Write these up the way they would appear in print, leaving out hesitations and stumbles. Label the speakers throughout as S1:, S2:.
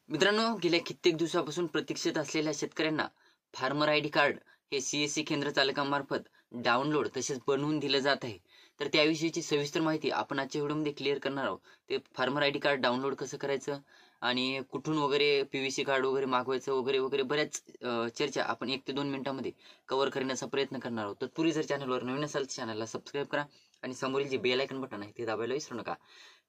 S1: मित्रांनो, गेल्या कित्येक दिवसापासून प्रतीक्षेत असलेल्या शेतकऱ्यांना फार्मर आयडी कार्ड हे सीएससी केंद्र चालकांमार्फत डाउनलोड तसेच बनवून दिलं जात आहे. तर त्याविषयीची सविस्तर माहिती आपण आजच्या व्हिडिओमध्ये क्लिअर करणार आहोत. ते फार्मर आयडी कार्ड डाउनलोड कसं करायचं आणि कुठून वगैरे पीव्हीसी कार्ड वगैरे मागवायचं वगैरे वगैरे बऱ्याच चर्चा आपण 1 ते 2 मिनिटांमध्ये कव्हर करण्याचा प्रयत्न करणार आहोत. तत्पूर्वी जर चॅनलवर नवीन असाल तर चॅनलला सबस्क्राईब करा आणि समोरील जे बेल आयकन बटन आहे ते दाबायला विसरू नका.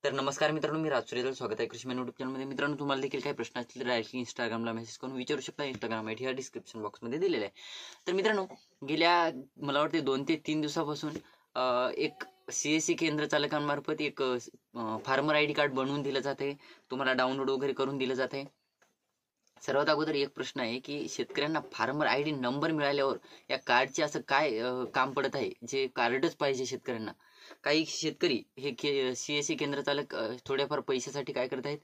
S1: तर नमस्कार मित्रांनो, मी राज सुरेजल, स्वागत आहे कृषी मॅन युट्यूब चॅनलमध्ये. मित्रांनो, तुम्हाला देखील काही प्रश्न असतील तर डायरेक्टली इंस्टाग्रामला मेसेज करून विचारू शकता. इंस्टाग्राम आयडी डिस्क्रिप्शन बॉक्समध्ये दिलेला आहे. तर मित्रांनो, गेल्या मला वाटते 2 ते 3 दिवसापासून एक सीएससी केंद्र चालकांमार्फत एक फार्मर आयडी कार्ड बनवून दिलं जात आहे. तुम्हाला डाउनलोड वगैरे करून दिलं जात आहे. सर्वात अगोदर एक प्रश्न आहे की शेतकऱ्यांना फार्मर आयडी नंबर मिळाल्यावर या कार्डचे असं काय काम पडत आहे जे कार्डच पाहिजे शेतकऱ्यांना. काही शेतकरी हे सीएससी केंद्र चालक थोड्याफार पैशासाठी काय करत आहेत,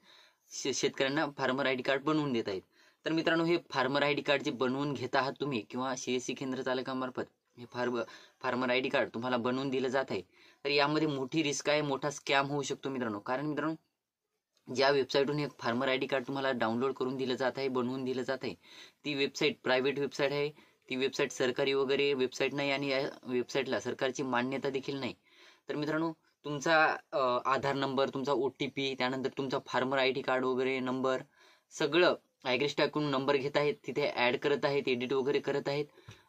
S1: शेतकऱ्यांना फार्मर आयडी कार्ड बनवून देत आहेत. तर मित्रांनो, हे फार्मर आयडी कार्ड जे बनवून घेत आहात तुम्ही किंवा सीएससी केंद्र चालकांमार्फत हे फार्मर आयडी कार्ड तुम्हाला बनवून दिलं जात आहे, तर यामध्ये मोठी रिस्क आहे, मोठा स्कॅम होऊ शकतो मित्रांनो. कारण मित्रांनो, ज्या वेबसाईटहून हे फार्मर आयडी कार्ड तुम्हाला डाउनलोड करून दिलं जात आहे, बनवून दिलं जात आहे, ती वेबसाईट प्रायव्हेट वेबसाईट आहे. ती वेबसाईट सरकारी वगैरे वेबसाईट नाही आणि या वेबसाईटला सरकारची मान्यता देखील नाही. तर मित्रांनो, तुमचा आधार नंबर, तुमचा OTP, त्यानंतर तुमचा फार्मर आयडी कार्ड वगैरे नंबर सगळं ॲग्रीस्टॅककडून नंबर घेत आहेत, तिथे ॲड करत आहेत, एडिट वगैरे करत आहेत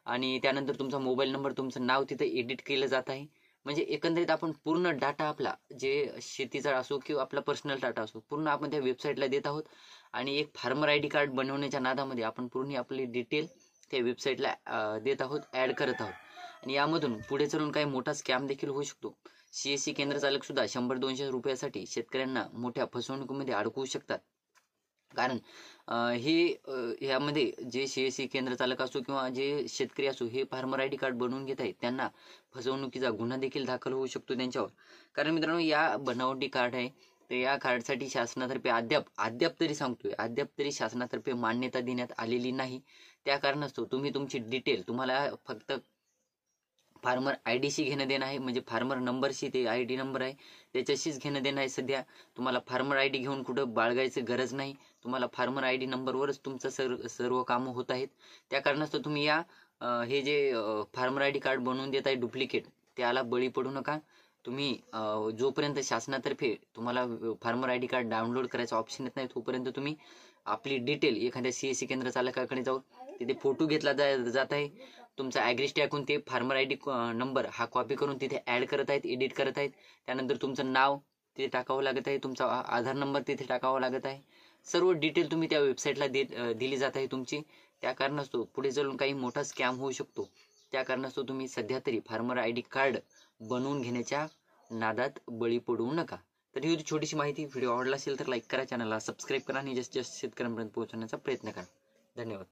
S1: आणि त्यानंतर तुमचा मोबाईल नंबर, तुमचं नाव तिथे एडिट केलं जात आहे. म्हणजे एकंदरीत आपण पूर्ण डाटा आपला, जे शेतीचा असो किंवा आपला पर्सनल डाटा असो, पूर्ण आपण त्या वेबसाईटला देत आहोत आणि एक फार्मर आयडी कार्ड बनवण्याच्या नादामध्ये आपण पूर्ण आपली डिटेल त्या वेबसाईटला देत आहोत, ॲड करत आहोत आणि यामधून पुढे चलून काही मोठा स्कॅम देखील होऊ शकतो. सीएससी केंद्र चालक सुद्धा 100-200 रुपयासाठी शेतकऱ्यांना मोठ्या फसवणुकीमध्ये अडकवू शकतात. कारण ह्यामध्ये जे सीएससी केंद्र चालक असो किंवा जे शेतकरी असो, हे फार्मर आयडी कार्ड बनवून घेत आहेत, त्यांना फसवणुकीचा गुन्हा देखील दाखल होऊ शकतो त्यांच्यावर. कारण मित्रांनो, या बनावटी कार्ड आहे, तर या कार्डसाठी शासनातर्फे अद्याप तरी सांगतोय, अद्याप तरी शासनातर्फे मान्यता देण्यात आलेली नाही. त्या कारणास्तव तुम्ही तुमची डिटेल, तुम्हाला फक्त फार्मर आयडीशी घेणं देणं आहे, म्हणजे फार्मर नंबरशी, ते आयडी नंबर आहे त्याच्याशीच घेणं देणं आहे. सध्या तुम्हाला फार्मर आयडी घेऊन कुठं बाळगायचं गरज नाही. तुम्हाला फार्मर आयडी नंबरवरच तुमचं सर्व कामं होत आहेत. त्या कारणास्तव तुम्ही हे जे फार्मर आयडी कार्ड बनवून देत आहे डुप्लिकेट, त्याला बळी पडू नका. तुम्ही जोपर्यंत शासनातर्फे तुम्हाला फार्मर आयडी कार्ड डाउनलोड करायचा ऑप्शन येत नाही, तोपर्यंत तुम्ही आपली डिटेल एखाद्या सीएससी केंद्र चालकाकडे जाऊन तिथे फोटो घेतला जात आहे. तुमचा ॲग्रीस्टॅकहून ते फार्मर आयडी नंबर हा कॉपी करून तिथे ॲड करत आहेत, एडिट करत आहेत. त्यानंतर तुमचं नाव तिथे टाकावं लागत आहे, तुमचा आधार नंबर तिथे टाकावा लागत आहे. सर्व डिटेल तुम्ही त्या वेबसाईटला दिली जात आहे तुमची. त्या कारणास्तव पुढे चालून काही मोठा स्कॅम होऊ शकतो. त्या कारणास्तव तुम्ही सध्या तरी फार्मर आयडी कार्ड बनवून घेण्याच्या नादात बळी पडू नका. तर ही होती छोटीशी माहिती. व्हिडिओ आवडला असेल तर लाईक करा, चॅनलला सबस्क्राईब करा आणि जास्तीत जास्त शेतकऱ्यांपर्यंत पोहोचवण्याचा प्रयत्न करा. धन्यवाद.